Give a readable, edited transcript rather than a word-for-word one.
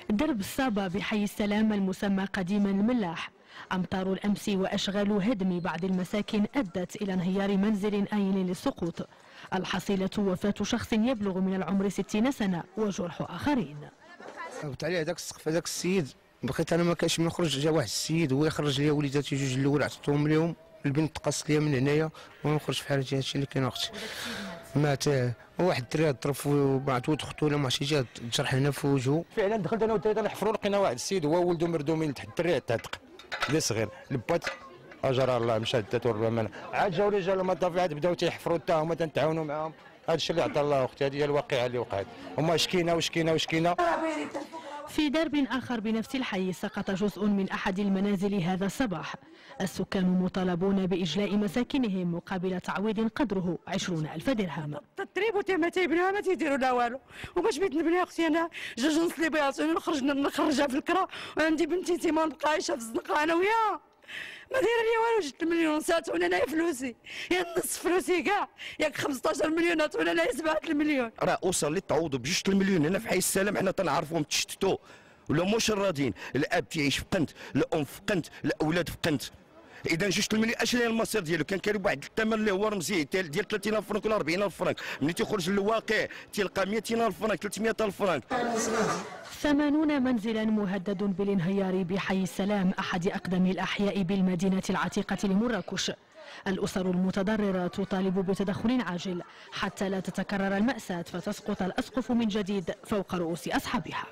درب الصابة بحي السلام المسمى قديما الملاح. أمطار الأمس وأشغال هدم بعض المساكن أدت إلى انهيار منزل آيل للسقوط. الحصيلة وفاة شخص يبلغ من العمر 60 سنة وجرح آخرين. هبط عليه هذاك السقف هذاك السيد، بقيت انا ما كانش من نخرج، جا واحد السيد هو يخرج لي وليداتي جوج الاول عطيتهم لهم، البنت تقص لي من هنايا ونخرج في حالتي. هادشي اللي كاين اختي. مات واحد الدري ضرب بعثوه اختو ولا ما عرفتش، جا جرح هنا في وجهه. فعلا دخلت انا والدراري نحفروا لقينا واحد السيد هو ولده مردومين تحت الدري تعتق اللي صغير لبات اجر الله مشى دات الرمانه. عاد جاو رجال المطافي بداو تيحفروا حتى هما تنتعاونوا معاهم. هذا الشيء اللي عطا الله اختي، هذه هي الواقعه اللي وقعت. هما شكينا وشكينا وشكينا. في درب آخر بنفس الحي سقط جزء من أحد المنازل هذا الصباح. السكان مطالبون بإجلاء مساكنهم مقابل تعويض قدره 20,000 درهم. التريب وتما تيبنوها ما تيديروا لا والو، وباش بغيت نبني اختي انا جوج نص لي بيعطوني نخرجها في الكرا، وعندي بنتي تيما نبقى عايشه في الزنقه انا وياها. ما دايره لي والو، جبت المليون ساتوني انايا فلوسي، يا نص فلوسي كاع، ياك 15 مليون عطونا انايا 7 المليون. راه اوصل لي تعوضوا ب2 المليون هنا في حي السلام، حنا تنعرفوهم تشتتوا ولا مشردين، الاب تيعيش في قنت، الام في قنت، الاولاد في قنت. اذا 2 المليون اش هي المصير ديالو؟ كان كاين واحد الثمن اللي هو رمزي ديال 30,000 فرنك ولا 40,000 فرنك، ملي تيخرج للواقع تيلقى 200,000 فرنك 300,000 فرنك. 80 منزلا مهدد بالانهيار بحي السلام، أحد أقدم الأحياء بالمدينة العتيقة لمراكش. الأسر المتضررة تطالب بتدخل عاجل حتى لا تتكرر المأساة فتسقط الأسقف من جديد فوق رؤوس أصحابها.